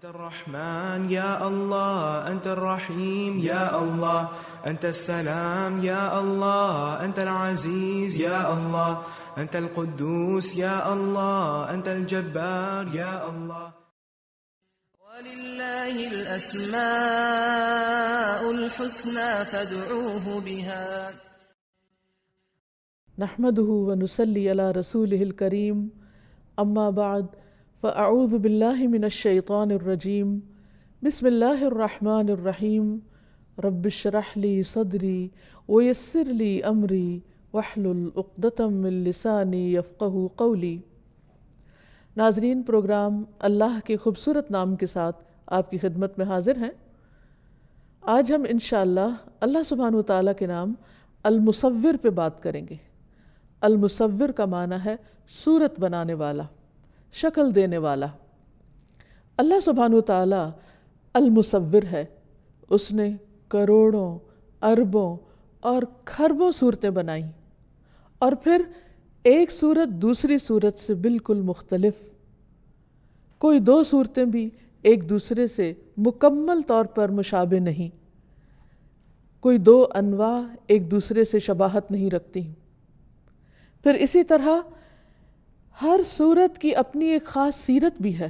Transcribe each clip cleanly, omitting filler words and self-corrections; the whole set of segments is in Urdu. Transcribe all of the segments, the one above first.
أنت الرحمن يا الله، أنت الرحيم يا الله، أنت السلام يا الله، أنت العزيز يا الله، أنت القدوس يا الله، أنت الجبار يا الله. ولله الأسماء الحسنى فادعوه بها. نحمده ونصلي على رسوله الكريم، أما بعد، فأعوذ بالله من الشيطان الرجيم. بسم الله الرحمن الرحيم. رب اشرح لي صدري ويسر لي أمري واحلل عقدة من لساني يفقهوا قولي. ناظرین، پروگرام اللہ کے خوبصورت نام کے ساتھ آپ کی خدمت میں حاضر ہیں۔ آج ہم انشاءاللہ اللہ سبحانہ وتعالیٰ کے نام المصور پہ بات کریں گے۔ المصور کا معنی ہے صورت بنانے والا، شکل دینے والا۔ اللہ سبحانہ وتعالیٰ المصور ہے۔ اس نے کروڑوں، اربوں اور کھربوں صورتیں بنائیں، اور پھر ایک صورت دوسری صورت سے بالکل مختلف، کوئی دو صورتیں بھی ایک دوسرے سے مکمل طور پر مشابہ نہیں، کوئی دو انواع ایک دوسرے سے شباہت نہیں رکھتی۔ پھر اسی طرح ہر صورت کی اپنی ایک خاص سیرت بھی ہے۔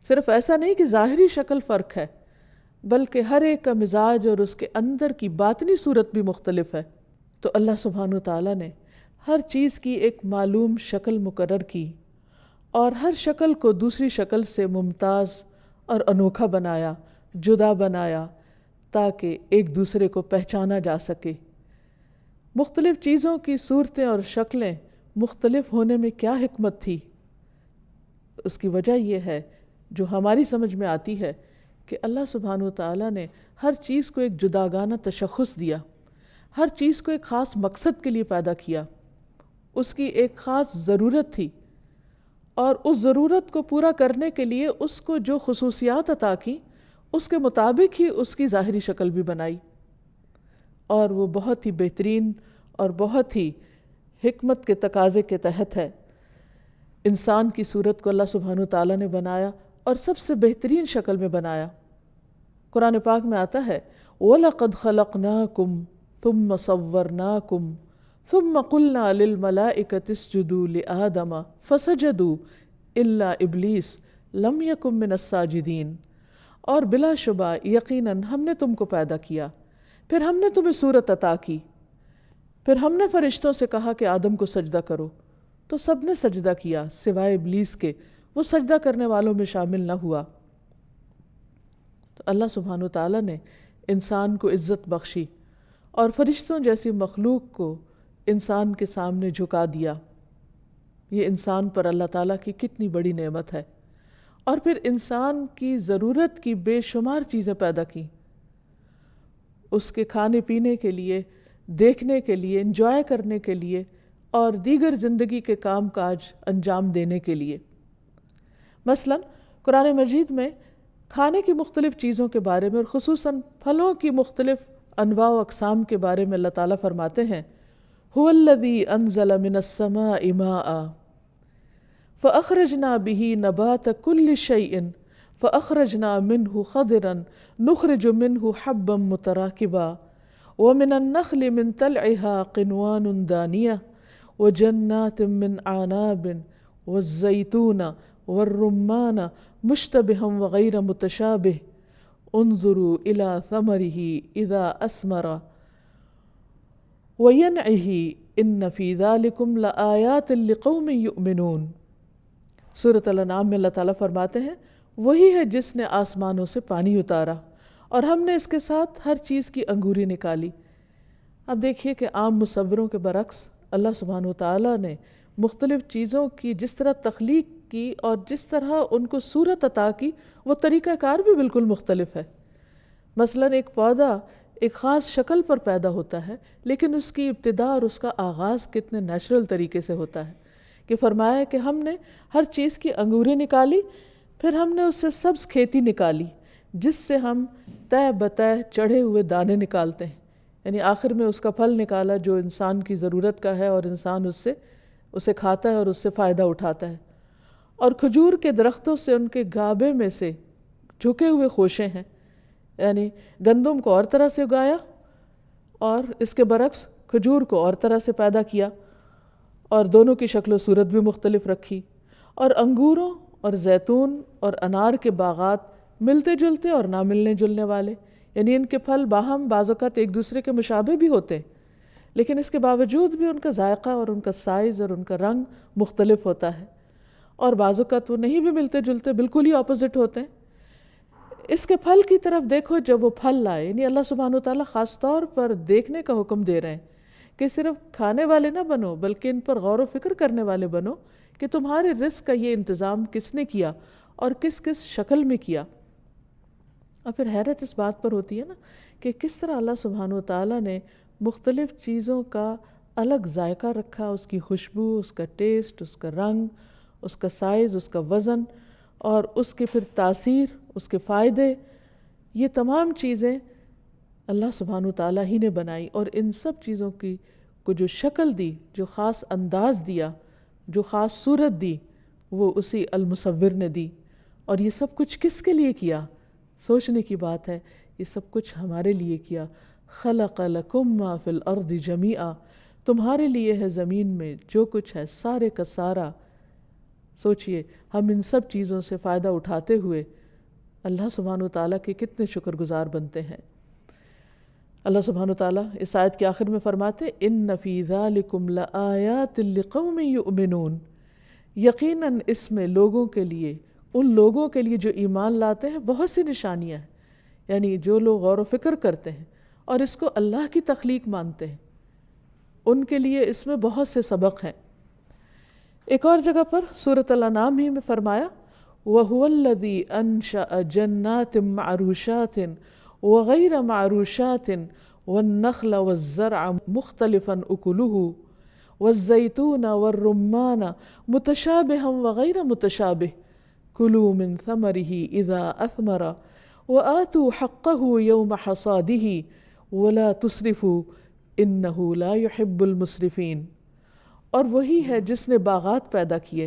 صرف ایسا نہیں کہ ظاہری شکل فرق ہے، بلکہ ہر ایک کا مزاج اور اس کے اندر کی باطنی صورت بھی مختلف ہے۔ تو اللہ سبحانہ وتعالیٰ نے ہر چیز کی ایک معلوم شکل مقرر کی، اور ہر شکل کو دوسری شکل سے ممتاز اور انوکھا بنایا، جدا بنایا، تاکہ ایک دوسرے کو پہچانا جا سکے۔ مختلف چیزوں کی صورتیں اور شکلیں مختلف ہونے میں کیا حکمت تھی؟ اس کی وجہ یہ ہے جو ہماری سمجھ میں آتی ہے کہ اللہ سبحانہ وتعالیٰ نے ہر چیز کو ایک جداگانہ تشخص دیا، ہر چیز کو ایک خاص مقصد کے لیے پیدا کیا۔ اس کی ایک خاص ضرورت تھی، اور اس ضرورت کو پورا کرنے کے لیے اس کو جو خصوصیات عطا کی، اس کے مطابق ہی اس کی ظاہری شکل بھی بنائی، اور وہ بہت ہی بہترین اور بہت ہی حکمت کے تقاضے کے تحت ہے۔ انسان کی صورت کو اللہ سبحانہ وتعالیٰ نے بنایا اور سب سے بہترین شکل میں بنایا۔ قرآن پاک میں آتا ہے وَلَقَدْ خَلَقْنَاكُمْ ثُمَّ صَوَّرْنَاكُمْ ثُمَّ قُلْنَا لِلْمَلَائِكَةِ اسْجُدُوا لِآدَمَ فَسَجَدُوا إِلَّا إِبْلِيسَ لَمْ يَكُنْ مِنَ السَّاجِدِينَ۔ اور بلا شبہ یقیناً ہم نے تم کو پیدا کیا، پھر ہم نے تمہیں صورت عطا کی، پھر ہم نے فرشتوں سے کہا کہ آدم کو سجدہ کرو، تو سب نے سجدہ کیا سوائے ابلیس کے، وہ سجدہ کرنے والوں میں شامل نہ ہوا۔ تو اللہ سبحانہ وتعالیٰ نے انسان کو عزت بخشی اور فرشتوں جیسی مخلوق کو انسان کے سامنے جھکا دیا۔ یہ انسان پر اللہ تعالیٰ کی کتنی بڑی نعمت ہے۔ اور پھر انسان کی ضرورت کی بے شمار چیزیں پیدا کی، اس کے کھانے پینے کے لیے، دیکھنے کے لیے، انجوائے کرنے کے لیے، اور دیگر زندگی کے کام کاج انجام دینے کے لیے۔ مثلا قرآن مجید میں کھانے کی مختلف چیزوں کے بارے میں، اور خصوصاً پھلوں کی مختلف انواع و اقسام کے بارے میں اللہ تعالیٰ فرماتے ہیں هُوَ الَّذِي أَنزَلَ مِنَ السَّمَاءِ مَاءً فَأَخْرَجْنَا بِهِ نَبَاتَ كُلِّ شَيْءٍ فَأَخْرَجْنَا مِنْهُ خَضِرًا نُخْرِجُ مِنْهُ حَبًّا مُتَرَاكِبًا وَمِنَ النَّخْلِ مِنْ طَلْعِهَا قِنْوَانٌ دَانِيَةٌ وَجَنَّاتٍ مِنْ أَعْنَابٍ وَالزَّيْتُونَ وَالرُّمَّانَ مُشْتَبِهًا وَغَيْرَ مُتَشَابِهٍ انظروا إلى ثمره إذا أثمر وينعه إن في ذلكم لآيات لقوم يؤمنون۔ سورۃ الانعام میں اللہ تعالیٰ فرماتے ہیں وہی ہے جس نے آسمانوں سے پانی اتارا، اور ہم نے اس کے ساتھ ہر چیز کی انگوری نکالی۔ اب دیکھیے کہ عام مصوروں کے برعکس اللہ سبحانہ وتعالیٰ نے مختلف چیزوں کی جس طرح تخلیق کی اور جس طرح ان کو صورت عطا کی، وہ طریقہ کار بھی بالکل مختلف ہے۔ مثلا ایک پودا ایک خاص شکل پر پیدا ہوتا ہے، لیکن اس کی ابتدا اور اس کا آغاز کتنے نیچرل طریقے سے ہوتا ہے کہ فرمایا کہ ہم نے ہر چیز کی انگوریں نکالی، پھر ہم نے اس سے سبز کھیتی نکالی جس سے ہم تہ بتہ چڑھے ہوئے دانے نکالتے ہیں، یعنی آخر میں اس کا پھل نکالا جو انسان کی ضرورت کا ہے، اور انسان اسے کھاتا ہے اور اس سے فائدہ اٹھاتا ہے۔ اور کھجور کے درختوں سے ان کے گابے میں سے جھکے ہوئے خوشے ہیں، یعنی گندم کو اور طرح سے اگایا اور اس کے برعکس کھجور کو اور طرح سے پیدا کیا، اور دونوں کی شکل و صورت بھی مختلف رکھی، اور انگوروں اور زیتون اور انار کے باغات ملتے جلتے اور نہ ملنے جلنے والے، یعنی ان کے پھل باہم بعض اوقات ایک دوسرے کے مشابہ بھی ہوتے ہیں، لیکن اس کے باوجود بھی ان کا ذائقہ اور ان کا سائز اور ان کا رنگ مختلف ہوتا ہے، اور بعض اوقات وہ نہیں بھی ملتے جلتے، بالکل ہی اپوزٹ ہوتے ہیں۔ اس کے پھل کی طرف دیکھو، جب وہ پھل لائے، یعنی اللہ سبحانہ وتعالیٰ خاص طور پر دیکھنے کا حکم دے رہے ہیں کہ صرف کھانے والے نہ بنو بلکہ ان پر غور و فکر کرنے والے بنو کہ تمہارے رزق کا یہ انتظام کس نے کیا اور کس کس شکل میں کیا۔ اور پھر حیرت اس بات پر ہوتی ہے نا کہ کس طرح اللہ سبحانہ وتعالیٰ نے مختلف چیزوں کا الگ ذائقہ رکھا، اس کی خوشبو، اس کا ٹیسٹ، اس کا رنگ، اس کا سائز، اس کا وزن، اور اس کی پھر تاثیر، اس کے فائدے، یہ تمام چیزیں اللہ سبحانہ وتعالیٰ ہی نے بنائی، اور ان سب چیزوں کی کو جو شکل دی، جو خاص انداز دیا، جو خاص صورت دی، وہ اسی المصور نے دی۔ اور یہ سب کچھ کس کے لیے کیا؟ سوچنے کی بات ہے، یہ سب کچھ ہمارے لیے کیا۔ خلق لکم ما فی الارض جمیعا، تمہارے لیے ہے زمین میں جو کچھ ہے سارے کا سارا۔ سوچئے ہم ان سب چیزوں سے فائدہ اٹھاتے ہوئے اللہ سبحانہ وتعالیٰ کے کتنے شکر گزار بنتے ہیں۔ اللہ سبحانہ وتعالیٰ اس آیت کے آخر میں فرماتے ان فی ذالکم لآیات لقوم یؤمنون، یقیناً اس میں لوگوں کے لیے، ان لوگوں کے لیے جو ایمان لاتے ہیں بہت سی نشانیاں ہیں، یعنی جو لوگ غور و فکر کرتے ہیں اور اس کو اللہ کی تخلیق مانتے ہیں، ان کے لیے اس میں بہت سے سبق ہیں۔ ایک اور جگہ پر سورۃ الانعام ہی میں فرمایا وَهُوَ الَّذِي أَنشَأَ جَنَّاتٍ مَعْرُوشَاتٍ وَغَيْرَ مَعْرُوشَاتٍ وَالنَّخْلَ وَالزَّرْعَ مُخْتَلِفًا أُكُلُهُ وَالزَّيْتُونَ وَالرُّمَّانَ مُتَشَابِهًا وَغَيْرَ مُتَشَابِهٍ كُلُوا مِن ثَمَرِهِ إِذَا أَثْمَرَ وَآتُوا حَقَّهُ يَوْمَ حَصَادِهِ وَلَا تُسْرِفُوا إِنَّهُ لَا يُحِبُّ الْمُسْرِفِينَ۔ اور وہی ہے جس نے باغات پیدا کیے،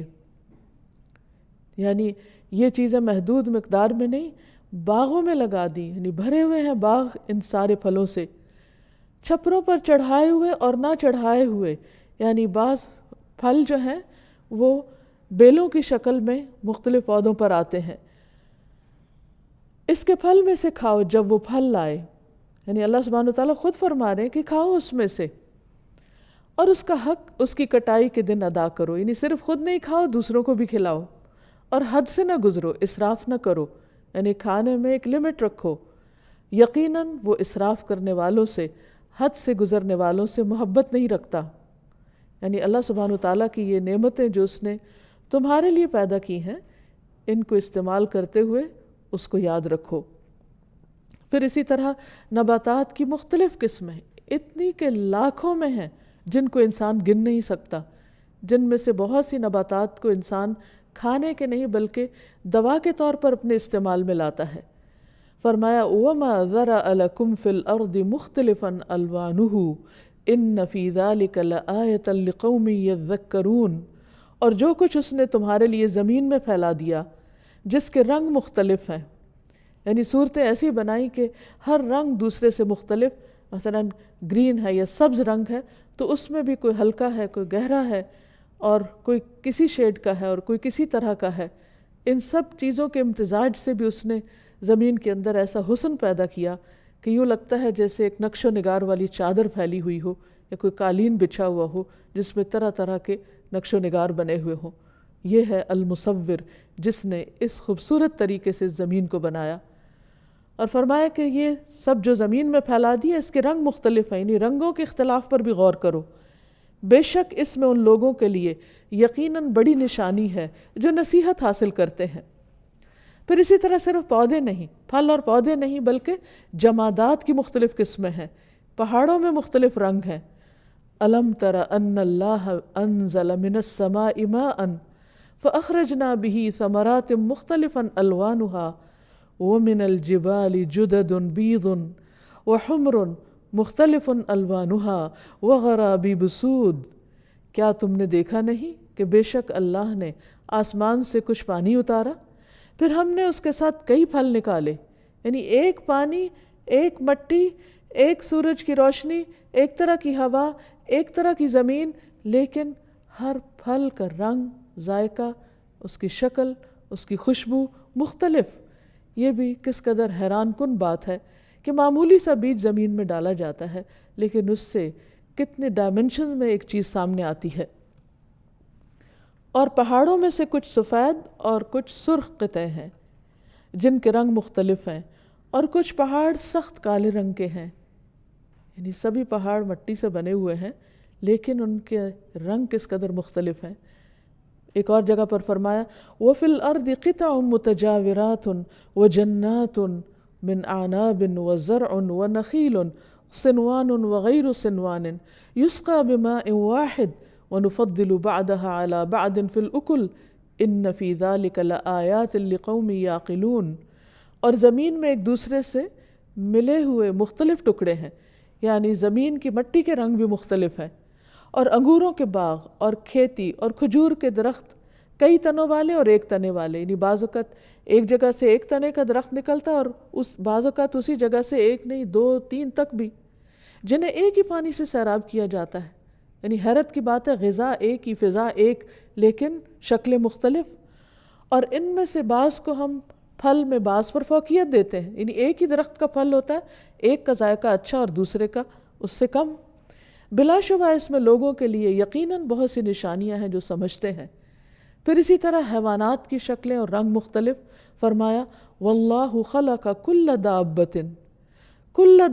یعنی یہ چیزیں محدود مقدار میں نہیں، باغوں میں لگا دی، یعنی بھرے ہوئے ہیں باغ ان سارے پھلوں سے، چھپروں پر چڑھائے ہوئے اور نہ چڑھائے ہوئے، یعنی بعض پھل جو ہیں وہ بیلوں کی شکل میں مختلف پودوں پر آتے ہیں، اس کے پھل میں سے کھاؤ جب وہ پھل لائے، یعنی اللہ سبحانہ وتعالیٰ خود فرما رہے ہیں کہ کھاؤ اس میں سے، اور اس کا حق اس کی کٹائی کے دن ادا کرو، یعنی صرف خود نہیں کھاؤ، دوسروں کو بھی کھلاؤ، اور حد سے نہ گزرو، اسراف نہ کرو، یعنی کھانے میں ایک لمٹ رکھو۔ یقیناً وہ اسراف کرنے والوں سے، حد سے گزرنے والوں سے محبت نہیں رکھتا۔ یعنی اللہ سبحانہ وتعالیٰ کی یہ نعمتیں جو اس نے تمہارے لیے پیدا کی ہیں، ان کو استعمال کرتے ہوئے اس کو یاد رکھو۔ پھر اسی طرح نباتات کی مختلف قسمیں اتنی کہ لاکھوں میں ہیں جن کو انسان گن نہیں سکتا، جن میں سے بہت سی نباتات کو انسان کھانے کے نہیں بلکہ دوا کے طور پر اپنے استعمال میں لاتا ہے۔ فرمایا وَمَا ذَرَأَ لَكُمْ فِي الْأَرْضِ مُخْتَلِفًا أَلْوَانُهُ إِنَّ فِي ذَلِكَ لَآيَةً لِقَوْمٍ يَذَّكَّرُونَ، اور جو کچھ اس نے تمہارے لیے زمین میں پھیلا دیا جس کے رنگ مختلف ہیں، یعنی صورتیں ایسی بنائی کہ ہر رنگ دوسرے سے مختلف، مثلا گرین ہے یا سبز رنگ ہے تو اس میں بھی کوئی ہلکا ہے، کوئی گہرا ہے، اور کوئی کسی شیڈ کا ہے اور کوئی کسی طرح کا ہے۔ ان سب چیزوں کے امتزاج سے بھی اس نے زمین کے اندر ایسا حسن پیدا کیا کہ یوں لگتا ہے جیسے ایک نقش و نگار والی چادر پھیلی ہوئی ہو یا کوئی قالین بچھا ہوا ہو جس میں طرح طرح کے نقش و نگار بنے ہوئے ہوں۔ یہ ہے المصور جس نے اس خوبصورت طریقے سے زمین کو بنایا، اور فرمایا کہ یہ سب جو زمین میں پھیلا دیا اس کے رنگ مختلف ہیں، یعنی رنگوں کے اختلاف پر بھی غور کرو، بے شک اس میں ان لوگوں کے لیے یقیناً بڑی نشانی ہے جو نصیحت حاصل کرتے ہیں۔ پھر اسی طرح صرف پودے نہیں، پھل اور پودے نہیں بلکہ جمادات کی مختلف قسمیں ہیں، پہاڑوں میں مختلف رنگ ہیں۔ أَلَمْ تَرَ أَنَّ اللَّهَ أَنزَلَ مِنَ السَّمَاءِ مَاءً فَأَخْرَجْنَا بِهِ ثَمَرَاتٍ مُخْتَلِفًا أَلْوَانُهَا وَمِنَ الْجِبَالِ جُدَدٌ بِيضٌ وَحُمْرٌ مُخْتَلِفٌ أَلْوَانُهَا وَغَرَابِيبُ سُودٌ، کیا تم نے دیکھا نہیں کہ بے شک اللہ نے آسمان سے کچھ پانی اتارا، پھر ہم نے اس کے ساتھ کئی پھل نکالے، یعنی ایک پانی، ایک مٹی، ایک سورج کی روشنی، ایک طرح کی ہوا، ایک طرح کی زمین، لیکن ہر پھل کا رنگ، ذائقہ، اس کی شکل، اس کی خوشبو مختلف۔ یہ بھی کس قدر حیران کن بات ہے کہ معمولی سا بیج زمین میں ڈالا جاتا ہے، لیکن اس سے کتنے ڈائمنشنز میں ایک چیز سامنے آتی ہے۔ اور پہاڑوں میں سے کچھ سفید اور کچھ سرخ قطعے ہیں جن کے رنگ مختلف ہیں، اور کچھ پہاڑ سخت کالے رنگ کے ہیں، یعنی سبھی پہاڑ مٹی سے بنے ہوئے ہیں لیکن ان کے رنگ کس قدر مختلف ہیں۔ ایک اور جگہ پر فرمایا وَفِي الْأَرْضِ قِطَعٌ مُتَجَاوِرَاتٌ وَجَنَّاتٌ مِّنْ أَعْنَابٍ وَزَرْعٌ وَنَخِيلٌ صِنْوَانٌ وَغَيْرُ صِنْوَانٍ يُسْقَى بِمَاءٍ وَاحِدٍ وَنُفَضِّلُ بَعْضَهَا عَلَى بَعْضٍ فِي الْأُكُلِ إِنَّ فِي ذَلِكَ لَآيَاتٍ لِقَوْمٍ يَعْقِلُونَ۔ اور زمین میں ایک دوسرے سے ملے ہوئے مختلف ٹکڑے ہیں، یعنی زمین کی مٹی کے رنگ بھی مختلف ہیں، اور انگوروں کے باغ اور کھیتی اور کھجور کے درخت کئی تنوں والے اور ایک تنے والے، یعنی بعض اوقات ایک جگہ سے ایک تنے کا درخت نکلتا اور بعض اوقات اسی جگہ سے ایک نہیں 2 3 تک بھی، جنہیں ایک ہی پانی سے سیراب کیا جاتا ہے۔ یعنی حیرت کی بات ہے، غذا ایک ہی، فضا ایک، لیکن شکلیں مختلف۔ اور ان میں سے بعض کو ہم پھل میں بعض پر فوقیت دیتے ہیں، یعنی ایک ہی درخت کا پھل ہوتا ہے، ایک کا ذائقہ اچھا اور دوسرے کا اس سے کم۔ بلا شبہ اس میں لوگوں کے لیے یقیناً بہت سی نشانیاں ہیں جو سمجھتے ہیں۔ پھر اسی طرح حیوانات کی شکلیں اور رنگ مختلف۔ فرمایا واللہ خلق کل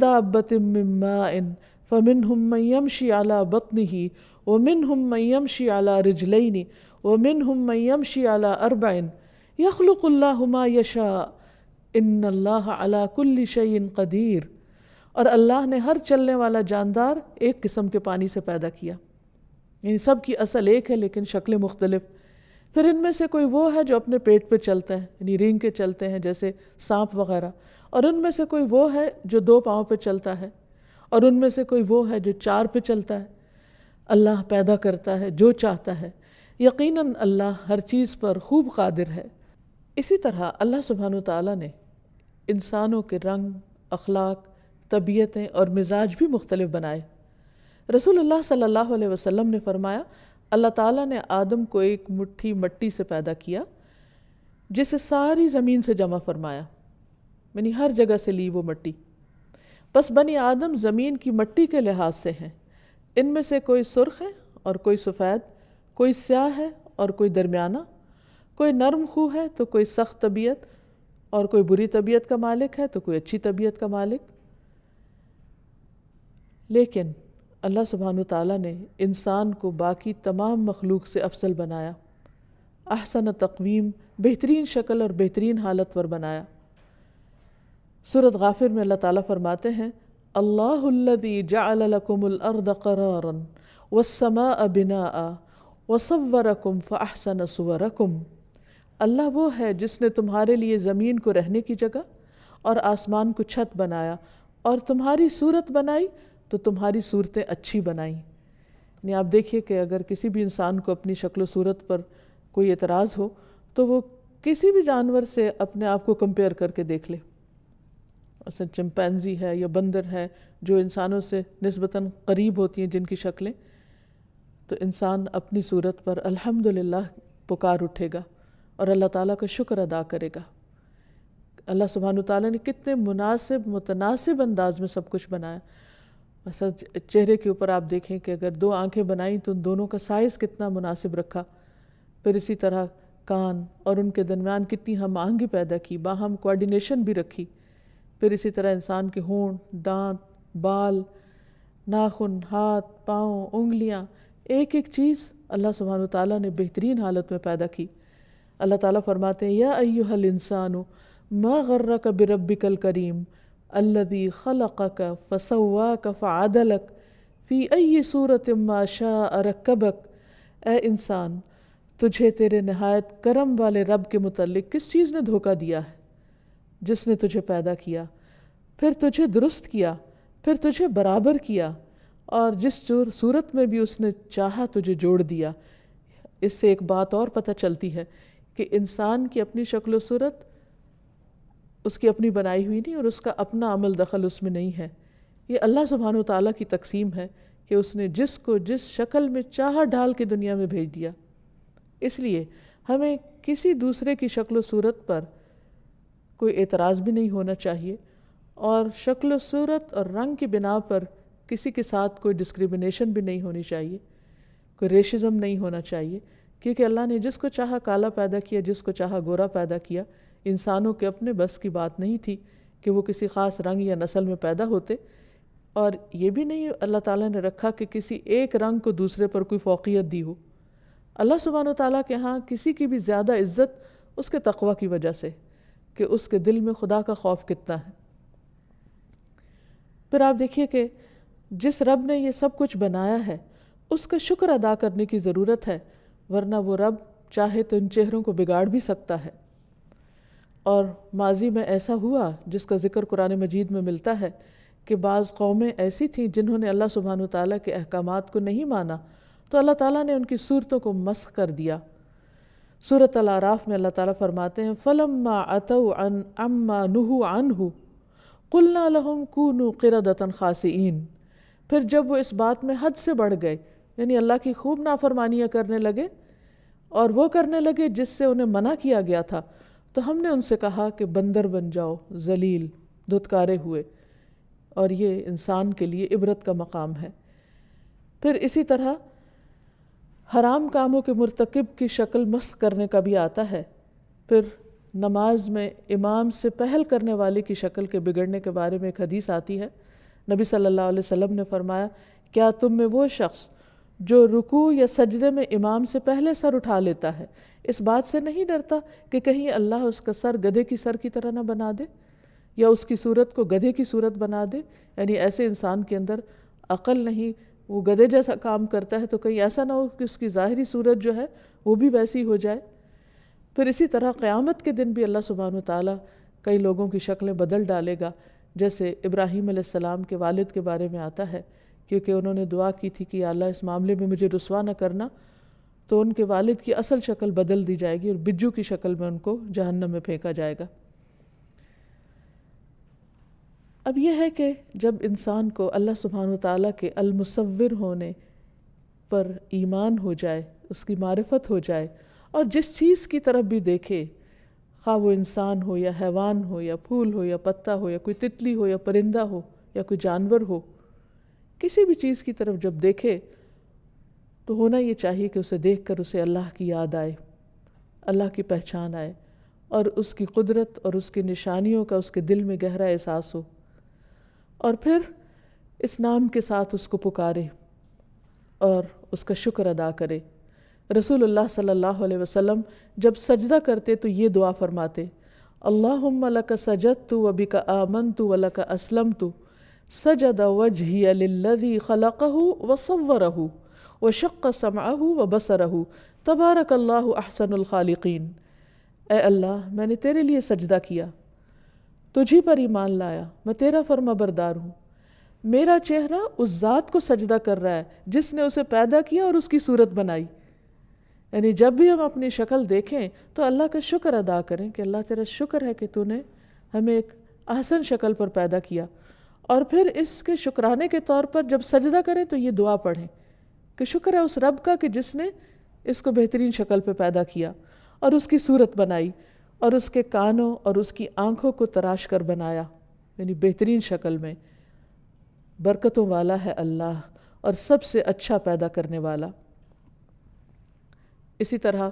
دابۃ من ماء فمنہم من یمشی علی بطنہ ومنہم من یمشی علی رجلین ومنہم من یمشی علی 4 یخلق اللہ ما یشاء ان اللہ علی کل شیء قدیر۔ اور اللہ نے ہر چلنے والا جاندار ایک قسم کے پانی سے پیدا کیا، یعنی سب کی اصل ایک ہے لیکن شکلیں مختلف۔ پھر ان میں سے کوئی وہ ہے جو اپنے پیٹ پہ چلتا ہے، یعنی رینگ کے چلتے ہیں جیسے سانپ وغیرہ، اور ان میں سے کوئی وہ ہے جو 2 پاؤں پہ چلتا ہے، اور ان میں سے کوئی وہ ہے جو 4 پہ چلتا ہے۔ اللہ پیدا کرتا ہے جو چاہتا ہے، یقیناً اللہ ہر چیز پر خوب قادر ہے۔ اسی طرح اللہ سبحانہ وتعالیٰ نے انسانوں کے رنگ، اخلاق، طبیعتیں اور مزاج بھی مختلف بنائے۔ رسول اللہ صلی اللہ علیہ وسلم نے فرمایا اللہ تعالیٰ نے آدم کو ایک مٹھی مٹی سے پیدا کیا جسے ساری زمین سے جمع فرمایا، یعنی ہر جگہ سے لی وہ مٹی۔ بس بنی آدم زمین کی مٹی کے لحاظ سے ہیں، ان میں سے کوئی سرخ ہے اور کوئی سفید، کوئی سیاہ ہے اور کوئی درمیانہ، کوئی نرم خو ہے تو کوئی سخت طبیعت، اور کوئی بری طبیعت کا مالک ہے تو کوئی اچھی طبیعت کا مالک۔ لیکن اللہ سبحانہ وتعالیٰ نے انسان کو باقی تمام مخلوق سے افضل بنایا، احسن تقویم، بہترین شکل اور بہترین حالت پر بنایا۔ سورۃ غافر میں اللہ تعالیٰ فرماتے ہیں اللہ الذی جعل لکم الارض قرارا والسماء بناء وصورکم فاحسن صورکم۔ اللہ وہ ہے جس نے تمہارے لیے زمین کو رہنے کی جگہ اور آسمان کو چھت بنایا اور تمہاری صورت بنائی تو تمہاری صورتیں اچھی بنائیں۔ یعنی آپ دیکھیے کہ اگر کسی بھی انسان کو اپنی شکل و صورت پر کوئی اعتراض ہو تو وہ کسی بھی جانور سے اپنے آپ کو کمپیئر کر کے دیکھ لے، مثلا چمپینزی ہے یا بندر ہے جو انسانوں سے نسبتاً قریب ہوتی ہیں جن کی شکلیں، تو انسان اپنی صورت پر الحمدللہ پکار اٹھے گا اور اللہ تعالیٰ کا شکر ادا کرے گا۔ اللہ سبحانہ وتعالیٰ نے کتنے مناسب متناسب انداز میں سب کچھ بنایا۔ مثلا چہرے کے اوپر آپ دیکھیں کہ اگر 2 آنکھیں بنائیں تو ان دونوں کا سائز کتنا مناسب رکھا، پھر اسی طرح کان اور ان کے درمیان کتنی ہم آہنگی پیدا کی، باہم کوآرڈینیشن بھی رکھی، پھر اسی طرح انسان کے ہونٹ، دانت، بال، ناخن، ہاتھ، پاؤں، انگلیاں، ایک ایک چیز اللہ سبحانہ وتعالیٰ نے بہترین حالت میں پیدا کی۔ اللہ تعالیٰ فرماتے ہیں یا ایھا الانسان ما غرک بربک الکریم الذی خلقک فسواک فعدلک فی ای صورت ما شاء رکبک۔ اے انسان، تجھے تیرے نہایت کرم والے رب کے متعلق کس چیز نے دھوکہ دیا ہے؟ جس نے تجھے پیدا کیا، پھر تجھے درست کیا، پھر تجھے برابر کیا، اور جس صورت میں بھی اس نے چاہا تجھے جوڑ دیا۔ اس سے ایک بات اور پتہ چلتی ہے کہ انسان کی اپنی شکل و صورت اس کی اپنی بنائی ہوئی نہیں اور اس کا اپنا عمل دخل اس میں نہیں ہے. یہ اللہ سبحانہ و تعالیٰ کی تقسیم ہے کہ اس نے جس کو جس شکل میں چاہا ڈھال کے دنیا میں بھیج دیا. اس لیے ہمیں کسی دوسرے کی شکل و صورت پر کوئی اعتراض بھی نہیں ہونا چاہیے، اور شکل و صورت اور رنگ کی بنا پر کسی کے ساتھ کوئی ڈسکریمنیشن بھی نہیں ہونی چاہیے، کوئی ریشزم نہیں ہونا چاہیے، کیونکہ اللہ نے جس کو چاہا کالا پیدا کیا، جس کو چاہا گورا پیدا کیا. انسانوں کے اپنے بس کی بات نہیں تھی کہ وہ کسی خاص رنگ یا نسل میں پیدا ہوتے، اور یہ بھی نہیں اللہ تعالیٰ نے رکھا کہ کسی ایک رنگ کو دوسرے پر کوئی فوقیت دی ہو. اللہ سبحانہ و تعالیٰ کے ہاں کسی کی بھی زیادہ عزت اس کے تقوی کی وجہ سے کہ اس کے دل میں خدا کا خوف کتنا ہے. پھر آپ دیکھیے کہ جس رب نے یہ سب کچھ بنایا ہے اس کا شکر ادا کرنے کی ضرورت ہے، ورنہ وہ رب چاہے تو ان چہروں کو بگاڑ بھی سکتا ہے. اور ماضی میں ایسا ہوا جس کا ذکر قرآن مجید میں ملتا ہے کہ بعض قومیں ایسی تھیں جنہوں نے اللہ سبحانہ وتعالیٰ کے احکامات کو نہیں مانا، تو اللہ تعالیٰ نے ان کی صورتوں کو مسخ کر دیا. سورۃ الاعراف میں اللہ تعالیٰ فرماتے ہیں فَلَمَّا عَتَوْا عَمَّا نُهُوا عَنْهُ قُلْنَا لَهُمْ كُونُوا قِرَدَةً خَاسِئِينَ. پھر جب وہ اس بات میں حد سے بڑھ گئے، یعنی اللہ کی خوب نافرمانیاں کرنے لگے اور وہ کرنے لگے جس سے انہیں منع کیا گیا تھا، تو ہم نے ان سے کہا کہ بندر بن جاؤ، ذلیل، دھتکارے ہوئے. اور یہ انسان کے لیے عبرت کا مقام ہے. پھر اسی طرح حرام کاموں کے مرتکب کی شکل مسخ کرنے کا بھی آتا ہے. پھر نماز میں امام سے پہل کرنے والے کی شکل کے بگڑنے کے بارے میں ایک حدیث آتی ہے. نبی صلی اللہ علیہ وسلم نے فرمایا کیا تم میں وہ شخص جو رکوع یا سجدے میں امام سے پہلے سر اٹھا لیتا ہے اس بات سے نہیں ڈرتا کہ کہیں اللہ اس کا سر گدھے کی سر کی طرح نہ بنا دے یا اس کی صورت کو گدھے کی صورت بنا دے؟ یعنی ایسے انسان کے اندر عقل نہیں، وہ گدھے جیسا کام کرتا ہے، تو کہیں ایسا نہ ہو کہ اس کی ظاہری صورت جو ہے وہ بھی ویسی ہو جائے. پھر اسی طرح قیامت کے دن بھی اللہ سبحانہ وتعالیٰ کئی لوگوں کی شکلیں بدل ڈالے گا. جیسے ابراہیم علیہ السلام کے والد کے بارے میں آتا ہے، کیونکہ انہوں نے دعا کی تھی کہ یا اللہ اس معاملے میں مجھے رسوا نہ کرنا، تو ان کے والد کی اصل شکل بدل دی جائے گی اور بجو کی شکل میں ان کو جہنم میں پھینکا جائے گا. اب یہ ہے کہ جب انسان کو اللہ سبحانہ وتعالیٰ کے المصور ہونے پر ایمان ہو جائے، اس کی معرفت ہو جائے، اور جس چیز کی طرف بھی دیکھے، خواہ وہ انسان ہو یا حیوان ہو یا پھول ہو یا پتا ہو یا کوئی تتلی ہو یا پرندہ ہو یا کوئی جانور ہو، کسی بھی چیز کی طرف جب دیکھے تو ہونا یہ چاہیے کہ اسے دیکھ کر اسے اللہ کی یاد آئے، اللہ کی پہچان آئے، اور اس کی قدرت اور اس کی نشانیوں کا اس کے دل میں گہرا احساس ہو، اور پھر اس نام کے ساتھ اس کو پکارے اور اس کا شکر ادا کرے. رسول اللہ صلی اللہ علیہ وسلم جب سجدہ کرتے تو یہ دعا فرماتے اللہم لک سجدت وبک آمنت ولک اسلمت سجد وجہی للذی خلقہ وصورہ وشق سمعہ وبصرہ تبارک اللہ احسن الخالقین. اے اللہ میں نے تیرے لیے سجدہ کیا، تجھی پر ایمان لایا، میں تیرا فرما بردار ہوں. میرا چہرہ اس ذات کو سجدہ کر رہا ہے جس نے اسے پیدا کیا اور اس کی صورت بنائی. یعنی جب بھی ہم اپنی شکل دیکھیں تو اللہ کا شکر ادا کریں کہ اللہ تیرا شکر ہے کہ تو نے ہمیں ایک احسن شکل پر پیدا کیا. اور پھر اس کے شکرانے کے طور پر جب سجدہ کریں تو یہ دعا پڑھیں کہ شکر ہے اس رب کا کہ جس نے اس کو بہترین شکل پہ پیدا کیا اور اس کی صورت بنائی اور اس کے کانوں اور اس کی آنکھوں کو تراش کر بنایا، یعنی بہترین شکل میں. برکتوں والا ہے اللہ اور سب سے اچھا پیدا کرنے والا. اسی طرح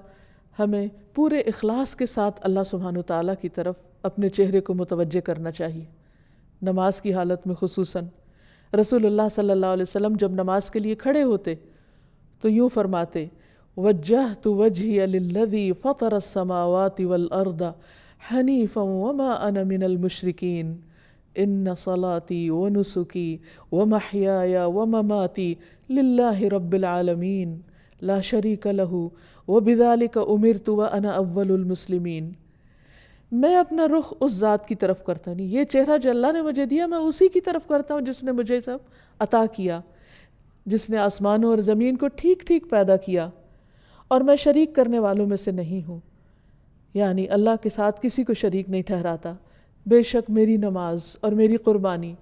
ہمیں پورے اخلاص کے ساتھ اللہ سبحانہ وتعالیٰ کی طرف اپنے چہرے کو متوجہ کرنا چاہیے. نماز کی حالت میں خصوصاً رسول اللہ صلی اللہ علیہ وسلم جب نماز کے لیے کھڑے ہوتے تو یوں فرماتے وجہت وجہی للذی فطر السماوات والارض حنیفا وما انا من المشرکین ان صلاتی ونسکی ومحیای ومماتی للہ رب العالمین لا شریک لہ وبذالک امرت وانا اول المسلمین. میں اپنا رخ اس ذات کی طرف کرتا نہیں، یہ چہرہ جو اللہ نے مجھے دیا میں اسی کی طرف کرتا ہوں جس نے مجھے سب عطا کیا، جس نے آسمانوں اور زمین کو ٹھیک ٹھیک پیدا کیا، اور میں شریک کرنے والوں میں سے نہیں ہوں. یعنی اللہ کے ساتھ کسی کو شریک نہیں ٹھہراتا. بے شک میری نماز اور میری قربانی،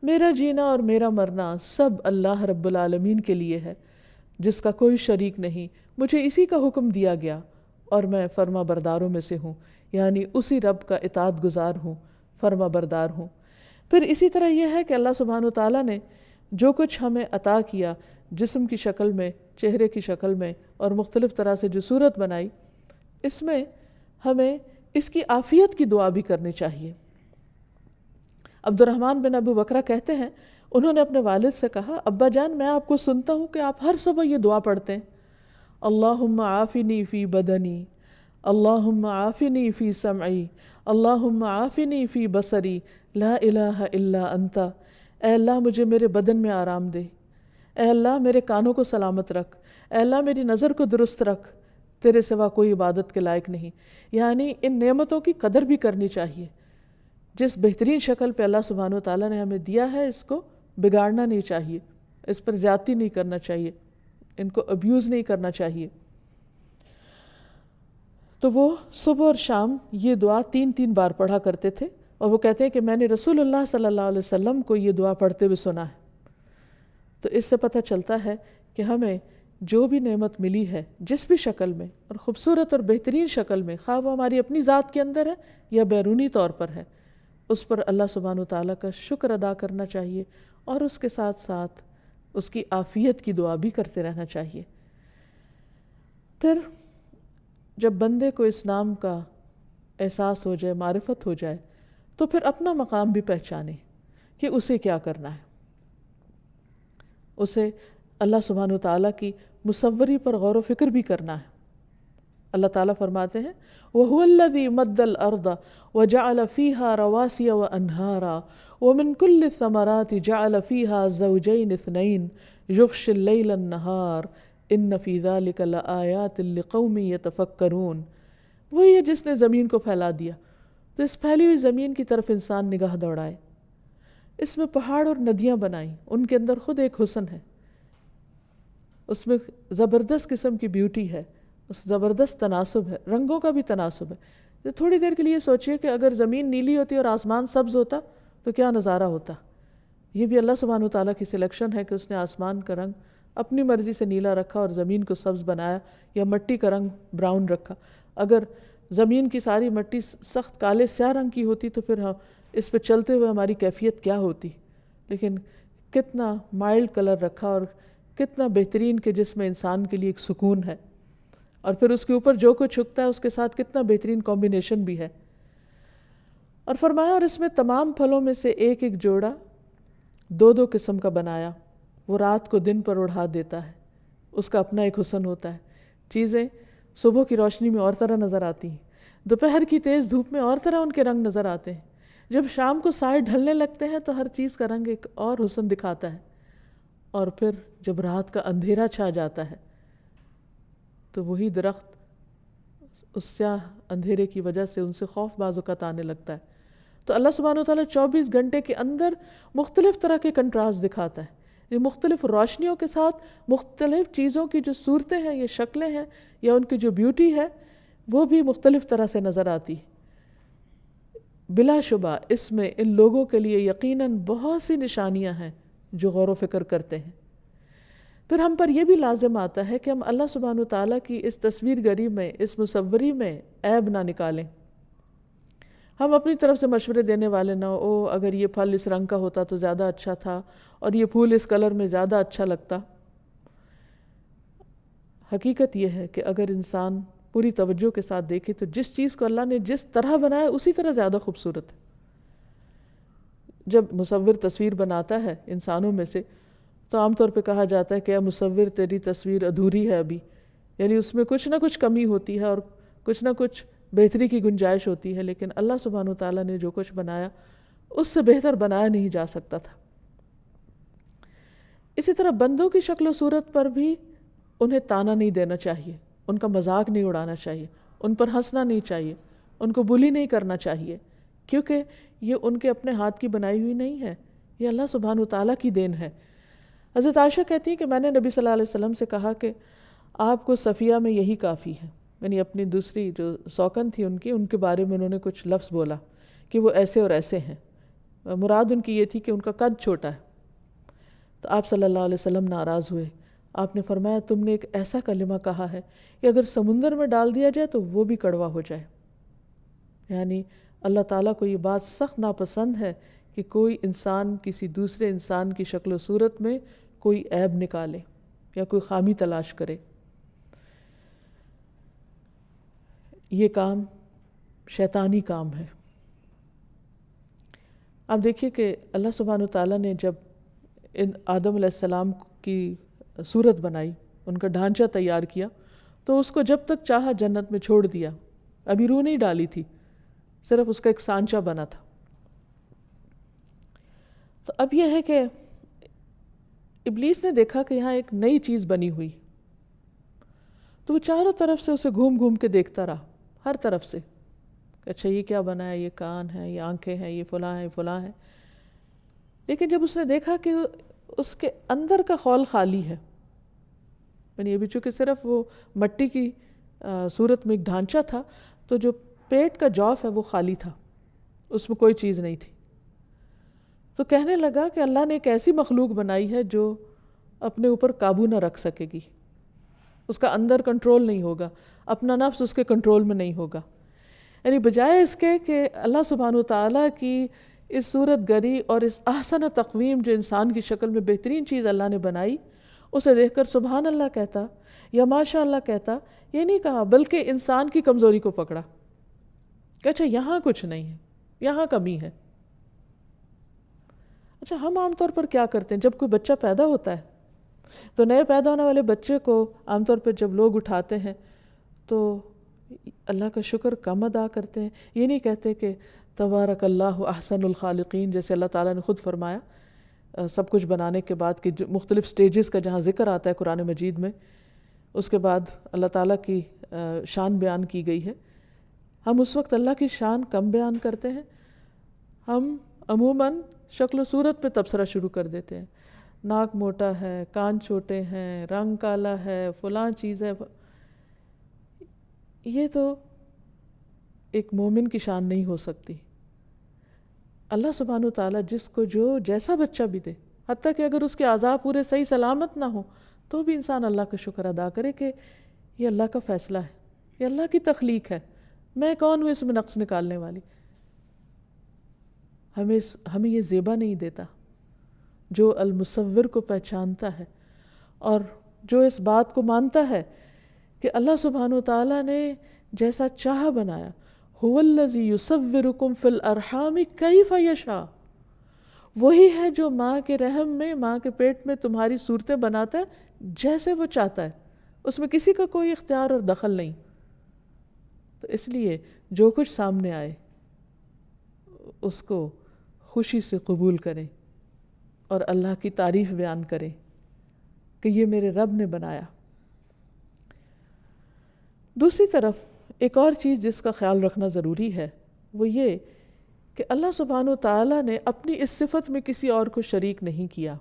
میرا جینا اور میرا مرنا سب اللہ رب العالمین کے لیے ہے جس کا کوئی شریک نہیں. مجھے اسی کا حکم دیا گیا اور میں فرما برداروں میں سے ہوں، یعنی اسی رب کا اطاعت گزار ہوں، فرما بردار ہوں. پھر اسی طرح یہ ہے کہ اللہ سبحانہ و تعالیٰ نے جو کچھ ہمیں عطا کیا، جسم کی شکل میں، چہرے کی شکل میں اور مختلف طرح سے جو صورت بنائی، اس میں ہمیں اس کی عافیت کی دعا بھی کرنی چاہیے. عبد الرحمن بن ابو بکرہ کہتے ہیں انہوں نے اپنے والد سے کہا، ابا جان میں آپ کو سنتا ہوں کہ آپ ہر صبح یہ دعا پڑھتے ہیں، اللہم عافنی فی بدنی، اللہم عافنی فی سمعی، اللہم عافنی فی بصری، لا الہ الا انت. اے اللہ مجھے میرے بدن میں آرام دے، اے اللہ میرے کانوں کو سلامت رکھ، اے اللہ میری نظر کو درست رکھ، تیرے سوا کوئی عبادت کے لائق نہیں. یعنی ان نعمتوں کی قدر بھی کرنی چاہیے. جس بہترین شکل پہ اللہ سبحانہ و تعالیٰ نے ہمیں دیا ہے اس کو بگاڑنا نہیں چاہیے، اس پر زیادتی نہیں کرنا چاہیے، ان کو ابیوز نہیں کرنا چاہیے. تو وہ صبح اور شام یہ دعا 3 بار پڑھا کرتے تھے، اور وہ کہتے ہیں کہ میں نے رسول اللہ صلی اللہ علیہ وسلم کو یہ دعا پڑھتے ہوئے سنا ہے. تو اس سے پتہ چلتا ہے کہ ہمیں جو بھی نعمت ملی ہے جس بھی شکل میں اور خوبصورت اور بہترین شکل میں، خواہ وہ ہماری اپنی ذات کے اندر ہے یا بیرونی طور پر ہے، اس پر اللہ سبحانہ وتعالیٰ کا شکر ادا کرنا چاہیے اور اس کے ساتھ ساتھ اس کی عافیت کی دعا بھی کرتے رہنا چاہیے. پھر جب بندے کو اس نام کا احساس ہو جائے، معرفت ہو جائے، تو پھر اپنا مقام بھی پہچانے کہ اسے کیا کرنا ہے. اسے اللہ سبحانہ وتعالیٰ کی مصوری پر غور و فکر بھی کرنا ہے. اللہ تعالیٰ فرماتے ہیں وَهُوَ الَّذِي مَدَّ الْأَرْضَ وَجَعَلَ فِيهَا رَوَاسِيَ وَأَنْهَارًا وَمِنْ كُلِّ الثَّمَرَاتِ جَعَلَ فِيهَا زَوْجَيْنِ اثْنَيْنِ يُغْشِي اللَّيْلَ النَّهَارَ إِنَّ فِي ذَلِكَ لَآيَاتٍ لِقَوْمٍ يَتَفَكَّرُونَ. وہی ہے جس نے زمین کو پھیلا دیا تو اس پھیلی ہوئی زمین کی طرف انسان نگاہ دوڑائے. اس میں پہاڑ اور ندیاں بنائیں، ان کے اندر خود ایک حسن ہے، اس میں زبردست قسم کی بیوٹی ہے، اس زبردست تناسب ہے، رنگوں کا بھی تناسب ہے. تھوڑی دیر کے لیے سوچئے کہ اگر زمین نیلی ہوتی اور آسمان سبز ہوتا تو کیا نظارہ ہوتا. یہ بھی اللہ سبحانہ وتعالیٰ کی سلیکشن ہے کہ اس نے آسمان کا رنگ اپنی مرضی سے نیلا رکھا اور زمین کو سبز بنایا، یا مٹی کا رنگ براؤن رکھا. اگر زمین کی ساری مٹی سخت کالے سیاہ رنگ کی ہوتی تو پھر اس پہ چلتے ہوئے ہماری کیفیت کیا ہوتی. لیکن کتنا مائلڈ کلر رکھا اور کتنا بہترین کہ جس میں انسان کے لیے ایک سکون ہے، اور پھر اس کے اوپر جو کچھ چھکتا ہے اس کے ساتھ کتنا بہترین کمبینیشن بھی ہے. اور فرمایا اور اس میں تمام پھلوں میں سے ایک ایک جوڑا 2 قسم کا بنایا. وہ رات کو دن پر اڑھا دیتا ہے، اس کا اپنا ایک حسن ہوتا ہے. چیزیں صبح کی روشنی میں اور طرح نظر آتی ہیں، دوپہر کی تیز دھوپ میں اور طرح ان کے رنگ نظر آتے ہیں. جب شام کو سائے ڈھلنے لگتے ہیں تو ہر چیز کا رنگ ایک اور حسن دکھاتا ہے. اور پھر جب رات کا اندھیرا چھا جاتا ہے تو وہی درخت اس سیاہ اندھیرے کی وجہ سے ان سے خوف بعض اوقات آنے لگتا ہے. تو اللہ سبحانہ وتعالیٰ 24 گھنٹے کے اندر مختلف طرح کے کنٹراسٹ دکھاتا ہے. یہ مختلف روشنیوں کے ساتھ مختلف چیزوں کی جو صورتیں ہیں، یہ شکلیں ہیں، یا ان کی جو بیوٹی ہے وہ بھی مختلف طرح سے نظر آتی ہے. بلا شبہ اس میں ان لوگوں کے لیے یقیناً بہت سی نشانیاں ہیں جو غور و فکر کرتے ہیں. پھر ہم پر یہ بھی لازم آتا ہے کہ ہم اللہ سبحانہ وتعالیٰ کی اس تصویر گری میں، اس مصوری میں عیب نہ نکالیں. ہم اپنی طرف سے مشورے دینے والے نہ ہو، اگر یہ پھل اس رنگ کا ہوتا تو زیادہ اچھا تھا، اور یہ پھول اس کلر میں زیادہ اچھا لگتا. حقیقت یہ ہے کہ اگر انسان پوری توجہ کے ساتھ دیکھے تو جس چیز کو اللہ نے جس طرح بنایا اسی طرح زیادہ خوبصورت ہے. جب مصور تصویر بناتا ہے انسانوں میں سے تو عام طور پہ کہا جاتا ہے کہ اے مصور تیری تصویر ادھوری ہے ابھی، یعنی اس میں کچھ نہ کچھ کمی ہوتی ہے اور کچھ نہ کچھ بہتری کی گنجائش ہوتی ہے. لیکن اللہ سبحانہ وتعالیٰ نے جو کچھ بنایا اس سے بہتر بنایا نہیں جا سکتا تھا. اسی طرح بندوں کی شکل و صورت پر بھی انہیں تانا نہیں دینا چاہیے، ان کا مذاق نہیں اڑانا چاہیے، ان پر ہنسنا نہیں چاہیے، ان کو بلی نہیں کرنا چاہیے، کیونکہ یہ ان کے اپنے ہاتھ کی بنائی ہوئی نہیں ہے، یہ اللہ سبحانہ وتعالیٰ کی دین ہے. حضرت عائشہ کہتی ہیں کہ میں نے نبی صلی اللہ علیہ وسلم سے کہا کہ آپ کو صفیہ میں یہی کافی ہے، یعنی اپنی دوسری جو سوکن تھی ان کے بارے میں انہوں نے کچھ لفظ بولا کہ وہ ایسے اور ایسے ہیں. مراد ان کی یہ تھی کہ ان کا قد چھوٹا ہے. تو آپ صلی اللہ علیہ وسلم ناراض ہوئے. آپ نے فرمایا تم نے ایک ایسا کلمہ کہا ہے کہ اگر سمندر میں ڈال دیا جائے تو وہ بھی کڑوا ہو جائے. یعنی اللہ تعالیٰ کو یہ بات سخت ناپسند ہے کہ کوئی انسان کسی دوسرے انسان کی شکل و صورت میں کوئی عیب نکالے یا کوئی خامی تلاش کرے. یہ کام شیطانی کام ہے. آپ دیکھیے کہ اللہ سبحانہ وتعالیٰ نے جب ان آدم علیہ السلام کی صورت بنائی، ان کا ڈھانچہ تیار کیا، تو اس کو جب تک چاہا جنت میں چھوڑ دیا. ابھی روح نہیں ڈالی تھی، صرف اس کا ایک سانچہ بنا تھا. تو اب یہ ہے کہ ابلیس نے دیکھا کہ یہاں ایک نئی چیز بنی ہوئی، تو وہ چاروں طرف سے اسے گھوم گھوم کے دیکھتا رہا، ہر طرف سے کہ اچھا یہ کیا بنا ہے، یہ کان ہے، یہ آنکھیں ہیں، یہ فلاں ہے، فلاں ہے. لیکن جب اس نے دیکھا کہ اس کے اندر کا خول خالی ہے، یعنی ابھی چونکہ صرف وہ مٹی کی صورت میں ایک ڈھانچہ تھا، تو جو پیٹ کا جوف ہے وہ خالی تھا، اس میں کوئی چیز نہیں تھی. تو کہنے لگا کہ اللہ نے ایک ایسی مخلوق بنائی ہے جو اپنے اوپر قابو نہ رکھ سکے گی، اس کا اندر کنٹرول نہیں ہوگا، اپنا نفس اس کے کنٹرول میں نہیں ہوگا. یعنی بجائے اس کے کہ اللہ سبحانہ وتعالیٰ کی اس صورت گری اور اس احسن تقویم جو انسان کی شکل میں بہترین چیز اللہ نے بنائی، اسے دیکھ کر سبحان اللہ کہتا یا ماشاء اللہ کہتا، یہ نہیں کہا، بلکہ انسان کی کمزوری کو پکڑا کہ اچھا یہاں کچھ نہیں ہے، یہاں کمی ہے. اچھا ہم عام طور پر کیا کرتے ہیں، جب کوئی بچہ پیدا ہوتا ہے تو نئے پیدا ہونے والے بچے کو عام طور پر جب لوگ اٹھاتے ہیں تو اللہ کا شکر کم ادا کرتے ہیں. یہ نہیں کہتے کہ تبارک اللہ احسن الخالقین، جیسے اللہ تعالیٰ نے خود فرمایا سب کچھ بنانے کے بعد کہ مختلف سٹیجز کا جہاں ذکر آتا ہے قرآن مجید میں، اس کے بعد اللہ تعالیٰ کی شان بیان کی گئی ہے. ہم اس وقت اللہ کی شان کم بیان کرتے ہیں. ہم عموماً شکل و صورت پہ تبصرہ شروع کر دیتے ہیں، ناک موٹا ہے، کان چھوٹے ہیں، رنگ کالا ہے، فلاں چیز ہے. یہ تو ایک مومن کی شان نہیں ہو سکتی. اللہ سبحانہ وتعالیٰ جس کو جو جیسا بچہ بھی دے، حتیٰ کہ اگر اس کے اعضاء پورے صحیح سلامت نہ ہوں، تو بھی انسان اللہ کا شکر ادا کرے کہ یہ اللہ کا فیصلہ ہے، یہ اللہ کی تخلیق ہے، میں کون ہوں اس میں نقص نکالنے والی. ہمیں یہ زیبا نہیں دیتا جو المصور کو پہچانتا ہے اور جو اس بات کو مانتا ہے کہ اللہ سبحانہ وتعالیٰ نے جیسا چاہا بنایا. هو الذی یصورکم فی الارحام کیف یشاء، وہی ہے جو ماں کے رحم میں، ماں کے پیٹ میں تمہاری صورتیں بناتا ہے جیسے وہ چاہتا ہے، اس میں کسی کا کوئی اختیار اور دخل نہیں. تو اس لیے جو کچھ سامنے آئے اس کو خوشی سے قبول کریں اور اللہ کی تعریف بیان کریں کہ یہ میرے رب نے بنایا. دوسری طرف ایک اور چیز جس کا خیال رکھنا ضروری ہے وہ یہ کہ اللہ سبحانہ وتعالیٰ نے اپنی اس صفت میں کسی اور کو شریک نہیں کیا،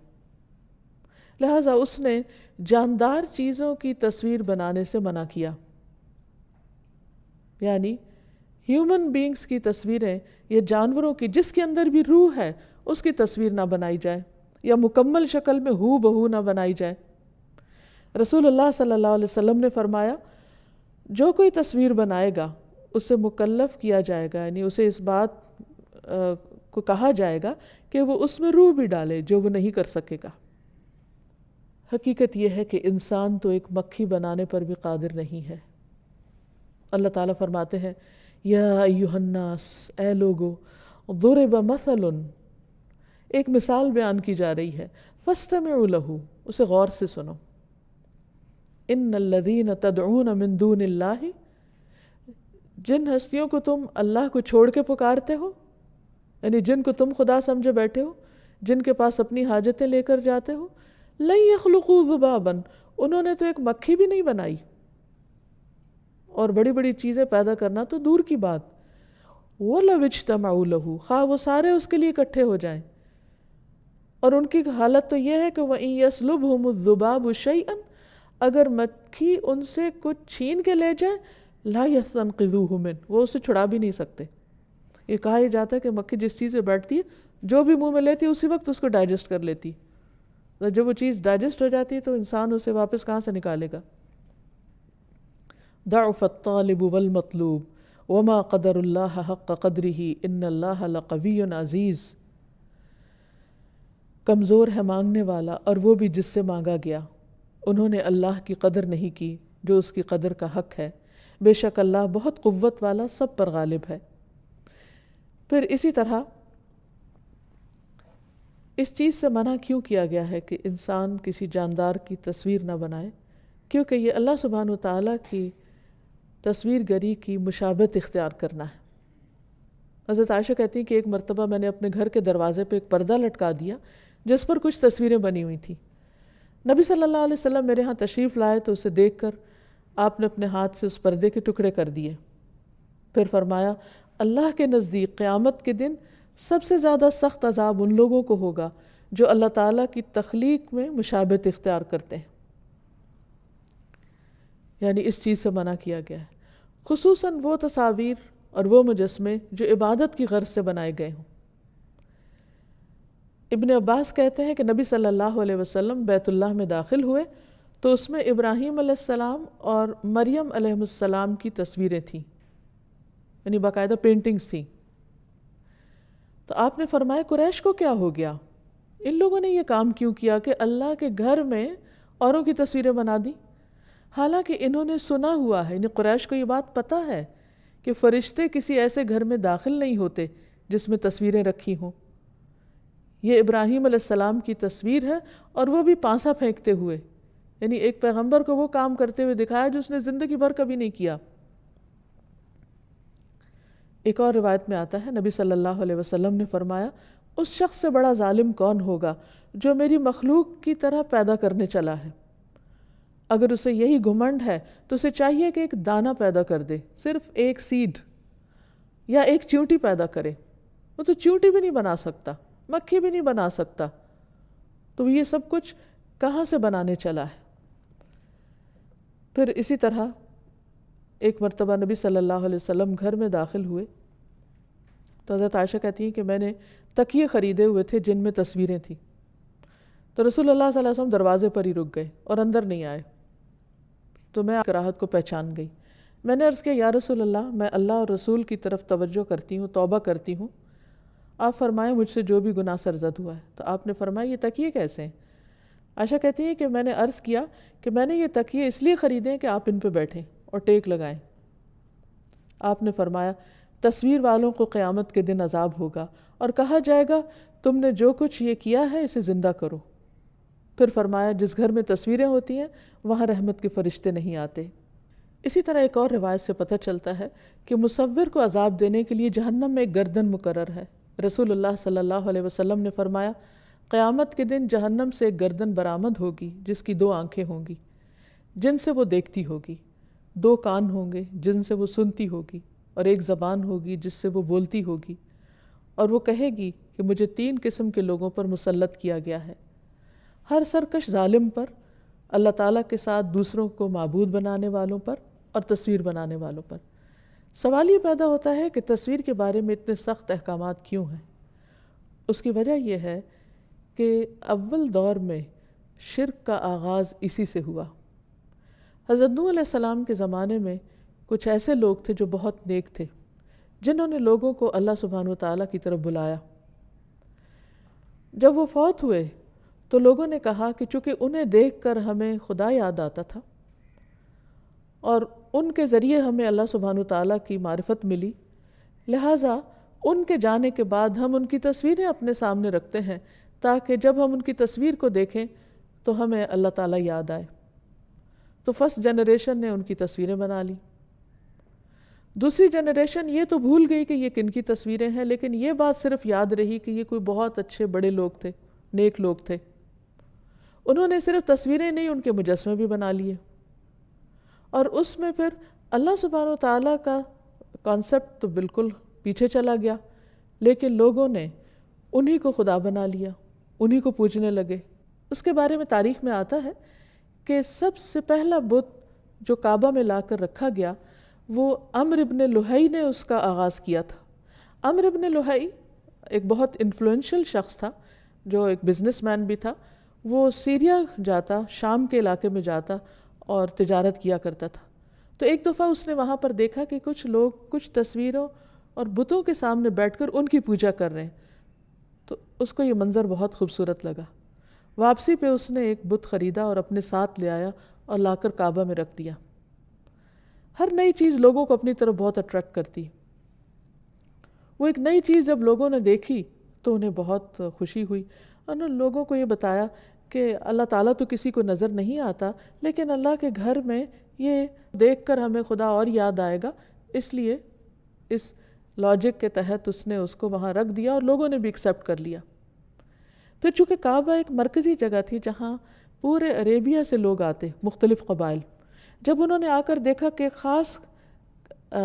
لہٰذا اس نے جاندار چیزوں کی تصویر بنانے سے منع کیا. یعنی ہیومن بینگز کی تصویریں یا جانوروں کی جس کے اندر بھی روح ہے اس کی تصویر نہ بنائی جائے یا مکمل شکل میں ہو بہو نہ بنائی جائے. رسول اللہ صلی اللہ علیہ وسلم نے فرمایا جو کوئی تصویر بنائے گا اسے مکلف کیا جائے گا، یعنی اسے اس بات کو کہا جائے گا کہ وہ اس میں روح بھی ڈالے جو وہ نہیں کر سکے گا. حقیقت یہ ہے کہ انسان تو ایک مکھی بنانے پر بھی قادر نہیں ہے. اللہ تعالیٰ فرماتے ہیں یا ایھا الناس، اے لوگو، ضرب مثل، ایک مثال بیان کی جا رہی ہے، فاستمعوا لہ، اسے غور سے سنو. ان الذین تدعون من دون اللہ، جن ہستیوں کو تم اللہ کو چھوڑ کے پکارتے ہو، یعنی جن کو تم خدا سمجھے بیٹھے ہو، جن کے پاس اپنی حاجتیں لے کر جاتے ہو، لن یخلقوا ذبابا، انہوں نے تو ایک مکھی بھی نہیں بنائی، اور بڑی بڑی چیزیں پیدا کرنا تو دور کی بات. وَلَوِ اجْتَمَعُوا لَهُ، خواہ وہ سارے اس کے لیے اکٹھے ہو جائیں. اور ان کی حالت تو یہ ہے کہ وَإِن يَسْلُبْهُمُ الذُّبَابُ شَيْئًا، اگر مکھی ان سے کچھ چھین کے لے جائے، لا یستنقذوہ من، وہ اسے چھڑا بھی نہیں سکتے. یہ کہا ہی جاتا ہے کہ مکھی جس چیز پہ بیٹھتی ہے جو بھی منہ میں لیتی ہے اسی وقت اس کو ڈائجسٹ کر لیتی ہے. جب وہ چیز ڈائجسٹ ہو جاتی ہے تو انسان اسے واپس کہاں سے نکالے گا. ضعف الطالب والمطلوب وما قدر اللہ حق قدرہ ان اللہ لقوی عزیز. کمزور ہے مانگنے والا اور وہ بھی جس سے مانگا گیا. انہوں نے اللہ کی قدر نہیں کی جو اس کی قدر کا حق ہے. بے شک اللہ بہت قوت والا سب پر غالب ہے. پھر اسی طرح اس چیز سے منع کیوں کیا گیا ہے کہ انسان کسی جاندار کی تصویر نہ بنائے؟ کیونکہ یہ اللہ سبحانہ وتعالیٰ کی تصویر گری کی مشابہت اختیار کرنا ہے. حضرت عائشہ کہتی ہیں کہ ایک مرتبہ میں نے اپنے گھر کے دروازے پہ ایک پردہ لٹکا دیا جس پر کچھ تصویریں بنی ہوئی تھیں. نبی صلی اللہ علیہ وسلم میرے ہاں تشریف لائے تو اسے دیکھ کر آپ نے اپنے ہاتھ سے اس پردے کے ٹکڑے کر دیے. پھر فرمایا اللہ کے نزدیک قیامت کے دن سب سے زیادہ سخت عذاب ان لوگوں کو ہوگا جو اللہ تعالیٰ کی تخلیق میں مشابہت اختیار کرتے ہیں. یعنی اس چیز سے منع کیا گیا ہے، خصوصاً وہ تصاویر اور وہ مجسمے جو عبادت کی غرض سے بنائے گئے ہوں. ابن عباس کہتے ہیں کہ نبی صلی اللہ علیہ وسلم بیت اللہ میں داخل ہوئے تو اس میں ابراہیم علیہ السلام اور مریم علیہ السلام کی تصویریں تھیں، یعنی باقاعدہ پینٹنگز تھیں. تو آپ نے فرمایا قریش کو کیا ہو گیا؟ ان لوگوں نے یہ کام کیوں کیا کہ اللہ کے گھر میں اوروں کی تصویریں بنا دی؟ حالانکہ انہوں نے سنا ہوا ہے، یعنی قریش کو یہ بات پتہ ہے کہ فرشتے کسی ایسے گھر میں داخل نہیں ہوتے جس میں تصویریں رکھی ہوں. یہ ابراہیم علیہ السلام کی تصویر ہے اور وہ بھی پانسا پھینکتے ہوئے، یعنی ایک پیغمبر کو وہ کام کرتے ہوئے دکھایا جو اس نے زندگی بھر کبھی نہیں کیا. ایک اور روایت میں آتا ہے نبی صلی اللہ علیہ وسلم نے فرمایا اس شخص سے بڑا ظالم کون ہوگا جو میری مخلوق کی طرح پیدا کرنے چلا ہے. اگر اسے یہی گھمنڈ ہے تو اسے چاہیے کہ ایک دانہ پیدا کر دے، صرف ایک سیڈ یا ایک چیونٹی پیدا کرے. وہ تو چیونٹی بھی نہیں بنا سکتا، مکھی بھی نہیں بنا سکتا، تو یہ سب کچھ کہاں سے بنانے چلا ہے. پھر اسی طرح ایک مرتبہ نبی صلی اللہ علیہ وسلم گھر میں داخل ہوئے تو حضرت عائشہ کہتی ہیں کہ میں نے تکیے خریدے ہوئے تھے جن میں تصویریں تھیں. تو رسول اللہ صلی اللہ علیہ وسلم دروازے پر ہی رک گئے اور اندر نہیں آئے. تو میں کراہت کو پہچان گئی. میں نے عرض کیا یا رسول اللہ، میں اللہ اور رسول کی طرف توجہ کرتی ہوں، توبہ کرتی ہوں، آپ فرمائیں مجھ سے جو بھی گناہ سرزد ہوا ہے. تو آپ نے فرمایا یہ تکیے کیسے ہیں؟ عائشہ کہتی ہیں کہ میں نے عرض کیا کہ میں نے یہ تکیے اس لیے خریدے کہ آپ ان پہ بیٹھیں اور ٹیک لگائیں. آپ نے فرمایا تصویر والوں کو قیامت کے دن عذاب ہوگا اور کہا جائے گا تم نے جو کچھ یہ کیا ہے اسے زندہ کرو. پھر فرمایا جس گھر میں تصویریں ہوتی ہیں وہاں رحمت کے فرشتے نہیں آتے. اسی طرح ایک اور روایت سے پتہ چلتا ہے کہ مصور کو عذاب دینے کے لیے جہنم میں ایک گردن مقرر ہے. رسول اللہ صلی اللہ علیہ وسلم نے فرمایا قیامت کے دن جہنم سے ایک گردن برآمد ہوگی جس کی 2 آنکھیں ہوں گی جن سے وہ دیکھتی ہوگی، 2 کان ہوں گے جن سے وہ سنتی ہوگی، اور ایک زبان ہوگی جس سے وہ بولتی ہوگی. اور وہ کہے گی کہ مجھے 3 قسم کے لوگوں پر مسلط کیا گیا ہے، ہر سرکش ظالم پر، اللہ تعالیٰ کے ساتھ دوسروں کو معبود بنانے والوں پر، اور تصویر بنانے والوں پر. سوال یہ پیدا ہوتا ہے کہ تصویر کے بارے میں اتنے سخت احکامات کیوں ہیں؟ اس کی وجہ یہ ہے کہ اول دور میں شرک کا آغاز اسی سے ہوا. حضرت نوح علیہ السلام کے زمانے میں کچھ ایسے لوگ تھے جو بہت نیک تھے، جنہوں نے لوگوں کو اللہ سبحانہ وتعالیٰ کی طرف بلایا. جب وہ فوت ہوئے تو لوگوں نے کہا کہ چونکہ انہیں دیکھ کر ہمیں خدا یاد آتا تھا اور ان کے ذریعے ہمیں اللہ سبحانہ وتعالیٰ کی معرفت ملی، لہٰذا ان کے جانے کے بعد ہم ان کی تصویریں اپنے سامنے رکھتے ہیں تاکہ جب ہم ان کی تصویر کو دیکھیں تو ہمیں اللہ تعالیٰ یاد آئے. تو فرسٹ جنریشن نے ان کی تصویریں بنا لی. دوسری جنریشن یہ تو بھول گئی کہ یہ کن کی تصویریں ہیں، لیکن یہ بات صرف یاد رہی کہ یہ کوئی بہت اچھے بڑے لوگ تھے، نیک لوگ تھے. انہوں نے صرف تصویریں نہیں، ان کے مجسمے بھی بنا لیے، اور اس میں پھر اللہ سبحانہ وتعالیٰ کا کانسیپٹ تو بالکل پیچھے چلا گیا، لیکن لوگوں نے انہی کو خدا بنا لیا، انہی کو پوجنے لگے. اس کے بارے میں تاریخ میں آتا ہے کہ سب سے پہلا بت جو کعبہ میں لا کر رکھا گیا وہ عمرو ابن لہی نے اس کا آغاز کیا تھا۔ عمرو ابن لہی ایک بہت انفلوئنشل شخص تھا جو ایک بزنس مین بھی تھا۔ وہ سیریا جاتا، شام کے علاقے میں جاتا اور تجارت کیا کرتا تھا۔ تو ایک دفعہ اس نے وہاں پر دیکھا کہ کچھ لوگ کچھ تصویروں اور بتوں کے سامنے بیٹھ کر ان کی پوجا کر رہے ہیں، تو اس کو یہ منظر بہت خوبصورت لگا۔ واپسی پہ اس نے ایک بت خریدا اور اپنے ساتھ لے آیا اور لا کر کعبہ میں رکھ دیا۔ ہر نئی چیز لوگوں کو اپنی طرف بہت اٹریکٹ کرتی۔ وہ ایک نئی چیز جب لوگوں نے دیکھی تو انہیں بہت خوشی ہوئی، اور انہوں نے لوگوں کو یہ بتایا کہ اللہ تعالیٰ تو کسی کو نظر نہیں آتا، لیکن اللہ کے گھر میں یہ دیکھ کر ہمیں خدا اور یاد آئے گا، اس لیے اس لاجک کے تحت اس نے اس کو وہاں رکھ دیا اور لوگوں نے بھی ایکسیپٹ کر لیا۔ پھر چونکہ کعبہ ایک مرکزی جگہ تھی جہاں پورے عربیہ سے لوگ آتے، مختلف قبائل، جب انہوں نے آ کر دیکھا کہ خاص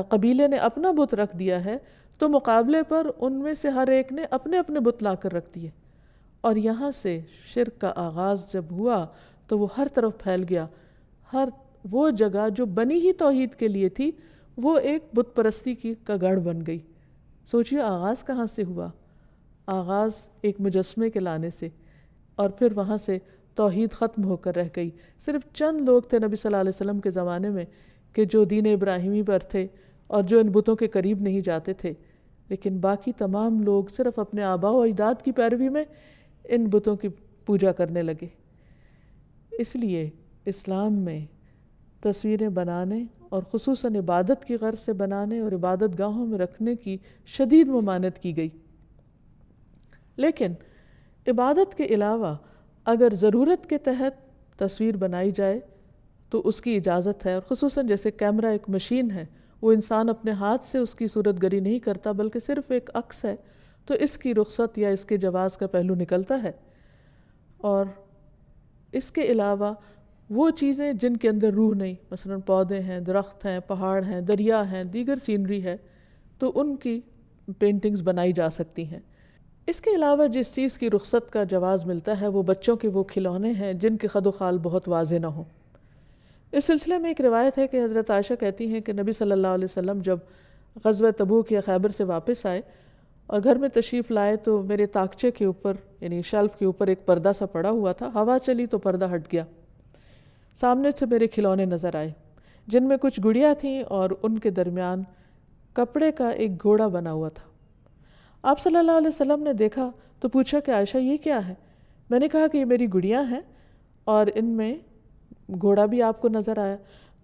قبیلے نے اپنا بت رکھ دیا ہے تو مقابلے پر ان میں سے ہر ایک نے اپنے اپنے بت لا کر رکھ دیے، اور یہاں سے شرک کا آغاز جب ہوا تو وہ ہر طرف پھیل گیا۔ ہر وہ جگہ جو بنی ہی توحید کے لیے تھی وہ ایک بت پرستی کا گڑھ بن گئی۔ سوچیے آغاز کہاں سے ہوا؟ آغاز ایک مجسمے کے لانے سے، اور پھر وہاں سے توحید ختم ہو کر رہ گئی۔ صرف چند لوگ تھے نبی صلی اللہ علیہ وسلم کے زمانے میں کہ جو دین ابراہیمی پر تھے اور جو ان بتوں کے قریب نہیں جاتے تھے، لیکن باقی تمام لوگ صرف اپنے آباء و اجداد کی پیروی میں ان بتوں کی پوجا کرنے لگے۔ اس لیے اسلام میں تصویریں بنانے اور خصوصاً عبادت کی غرض سے بنانے اور عبادت گاہوں میں رکھنے کی شدید ممانعت کی گئی۔ لیکن عبادت کے علاوہ اگر ضرورت کے تحت تصویر بنائی جائے تو اس کی اجازت ہے، اور خصوصاً جیسے کیمرہ ایک مشین ہے، وہ انسان اپنے ہاتھ سے اس کی صورت گری نہیں کرتا بلکہ صرف ایک عکس ہے، تو اس کی رخصت یا اس کے جواز کا پہلو نکلتا ہے۔ اور اس کے علاوہ وہ چیزیں جن کے اندر روح نہیں، مثلا پودے ہیں، درخت ہیں، پہاڑ ہیں، دریا ہیں، دیگر سینری ہے، تو ان کی پینٹنگز بنائی جا سکتی ہیں۔ اس کے علاوہ جس چیز کی رخصت کا جواز ملتا ہے وہ بچوں کے وہ کھلونے ہیں جن کے خد و خال بہت واضح نہ ہوں۔ اس سلسلے میں ایک روایت ہے کہ حضرت عائشہ کہتی ہیں کہ نبی صلی اللہ علیہ وسلم جب غزوہ تبوک یا خیبر سے واپس آئے اور گھر میں تشریف لائے تو میرے طاقچے کے اوپر یعنی شیلف کے اوپر ایک پردہ سا پڑا ہوا تھا، ہوا چلی تو پردہ ہٹ گیا، سامنے سے میرے کھلونے نظر آئے جن میں کچھ گڑیاں تھیں اور ان کے درمیان کپڑے کا ایک گھوڑا بنا ہوا تھا۔ آپ صلی اللہ علیہ وسلم نے دیکھا تو پوچھا کہ عائشہ یہ کیا ہے؟ میں نے کہا کہ یہ میری گڑیاں ہیں اور ان میں گھوڑا بھی آپ کو نظر آیا۔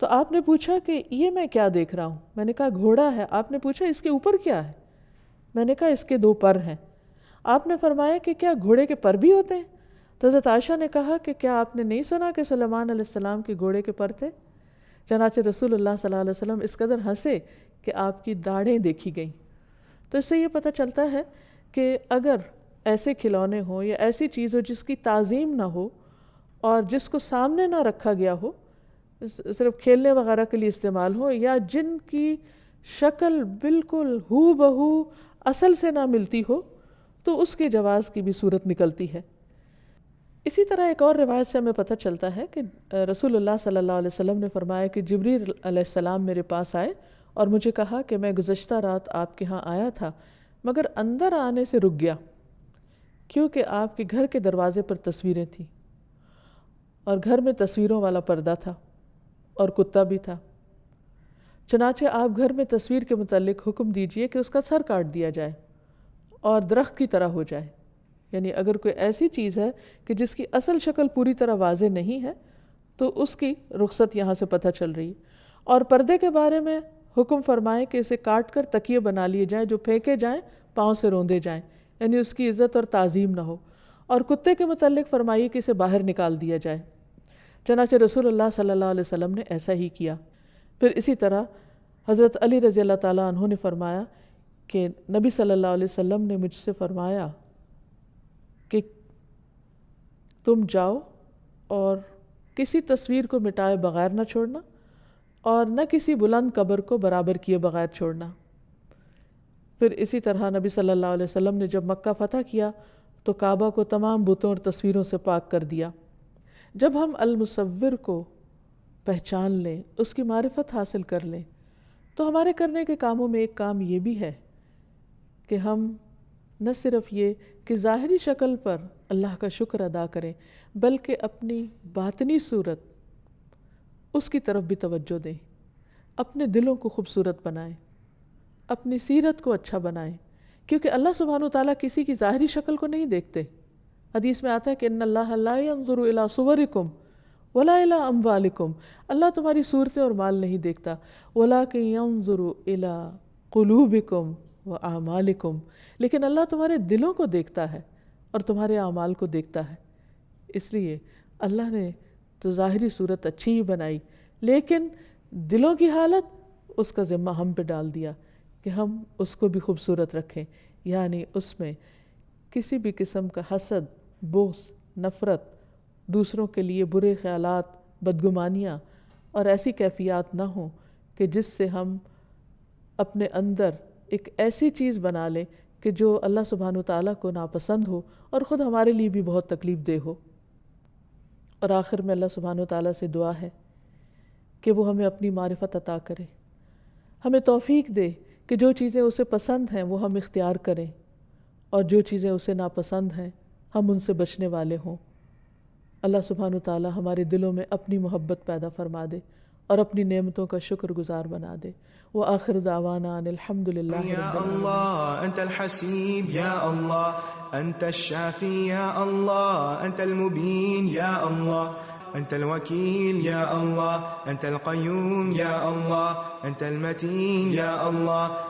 تو آپ نے پوچھا کہ یہ میں کیا دیکھ رہا ہوں؟ میں نے کہا گھوڑا ہے۔ آپ نے پوچھا اس کے اوپر کیا ہے؟ میں نے کہا اس کے 2 پر ہیں۔ آپ نے فرمایا کہ کیا گھوڑے کے پر بھی ہوتے ہیں؟ تو حضرت عائشہ نے کہا کہ کیا آپ نے نہیں سنا کہ سلیمان علیہ السلام کے گھوڑے کے پر تھے؟ چنانچہ رسول اللہ صلی اللہ علیہ وسلم اس قدر ہنسے کہ آپ کی داڑھیں دیکھی گئیں۔ تو اس سے یہ پتہ چلتا ہے کہ اگر ایسے کھلونے ہوں یا ایسی چیز ہو جس کی تعظیم نہ ہو اور جس کو سامنے نہ رکھا گیا ہو، صرف کھیلنے وغیرہ کے لیے استعمال ہو، یا جن کی شکل بالکل ہو بہو اصل سے نہ ملتی ہو، تو اس کے جواز کی بھی صورت نکلتی ہے۔ اسی طرح ایک اور روایت سے ہمیں پتہ چلتا ہے کہ رسول اللہ صلی اللہ علیہ وسلم نے فرمایا کہ جبریل علیہ السلام میرے پاس آئے اور مجھے کہا کہ میں گزشتہ رات آپ کے ہاں آیا تھا مگر اندر آنے سے رک گیا کیونکہ آپ کے گھر کے دروازے پر تصویریں تھیں اور گھر میں تصویروں والا پردہ تھا اور کتا بھی تھا۔ چنانچہ آپ گھر میں تصویر کے متعلق حکم دیجئے کہ اس کا سر کاٹ دیا جائے اور درخت کی طرح ہو جائے، یعنی اگر کوئی ایسی چیز ہے کہ جس کی اصل شکل پوری طرح واضح نہیں ہے تو اس کی رخصت یہاں سے پتہ چل رہی ہے۔ اور پردے کے بارے میں حکم فرمائے کہ اسے کاٹ کر تکیے بنا لیے جائیں جو پھینکے جائیں، پاؤں سے روندے جائیں، یعنی اس کی عزت اور تعظیم نہ ہو۔ اور کتے کے متعلق فرمائیے کہ اسے باہر نکال دیا جائے۔ چنانچہ رسول اللہ صلی اللہ علیہ وسلم نے ایسا ہی کیا۔ پھر اسی طرح حضرت علی رضی اللہ تعالیٰ عنہ نے فرمایا کہ نبی صلی اللہ علیہ وسلم نے مجھ سے فرمایا کہ تم جاؤ اور کسی تصویر کو مٹائے بغیر نہ چھوڑنا اور نہ کسی بلند قبر کو برابر کیے بغیر چھوڑنا۔ پھر اسی طرح نبی صلی اللہ علیہ وسلم نے جب مکہ فتح کیا تو کعبہ کو تمام بتوں اور تصویروں سے پاک کر دیا۔ جب ہم المصور کو پہچان لیں، اس کی معرفت حاصل کر لیں، تو ہمارے کرنے کے کاموں میں ایک کام یہ بھی ہے کہ ہم نہ صرف یہ کہ ظاہری شکل پر اللہ کا شکر ادا کریں، بلکہ اپنی باطنی صورت اس کی طرف بھی توجہ دیں، اپنے دلوں کو خوبصورت بنائیں، اپنی سیرت کو اچھا بنائیں، کیونکہ اللہ سبحانہ وتعالیٰ کسی کی ظاہری شکل کو نہیں دیکھتے۔ حدیث میں آتا ہے کہ ان اللہ لا ينظر الى صورکم ولا الى اموالکم، اللہ تمہاری صورتیں اور مال نہیں دیکھتا، ولکن ينظر الى قلوبکم واعمالکم، لیکن اللہ تمہارے دلوں کو دیکھتا ہے اور تمہارے اعمال کو دیکھتا ہے۔ اس لیے اللہ نے تو ظاہری صورت اچھی ہی بنائی، لیکن دلوں کی حالت اس کا ذمہ ہم پہ ڈال دیا کہ ہم اس کو بھی خوبصورت رکھیں، یعنی اس میں کسی بھی قسم کا حسد، بغض، نفرت، دوسروں کے لیے برے خیالات، بدگمانیاں اور ایسی کیفیات نہ ہوں کہ جس سے ہم اپنے اندر ایک ایسی چیز بنا لیں کہ جو اللہ سبحانہ وتعالیٰ کو ناپسند ہو اور خود ہمارے لیے بھی بہت تکلیف دہ ہو۔ اور آخر میں اللہ سبحانہ وتعالیٰ سے دعا ہے کہ وہ ہمیں اپنی معرفت عطا کرے، ہمیں توفیق دے کہ جو چیزیں اسے پسند ہیں وہ ہم اختیار کریں، اور جو چیزیں اسے ناپسند ہیں ہم ان سے بچنے والے ہوں۔ اللہ سبحانہ وتعالیٰ ہمارے دلوں میں اپنی محبت پیدا فرما دے اور اپنی نعمتوں کا شکر گزار بنا دے۔ وآخر دعوانا ان الحمد للہ یا اللہ انت الحسیب، یا اللہ انت الشافی، یا اللہ انت المبین، یا اللہ انت الوکیل، یا اللہ انت القیوم، یا اللہ انت المتین، یا اللہ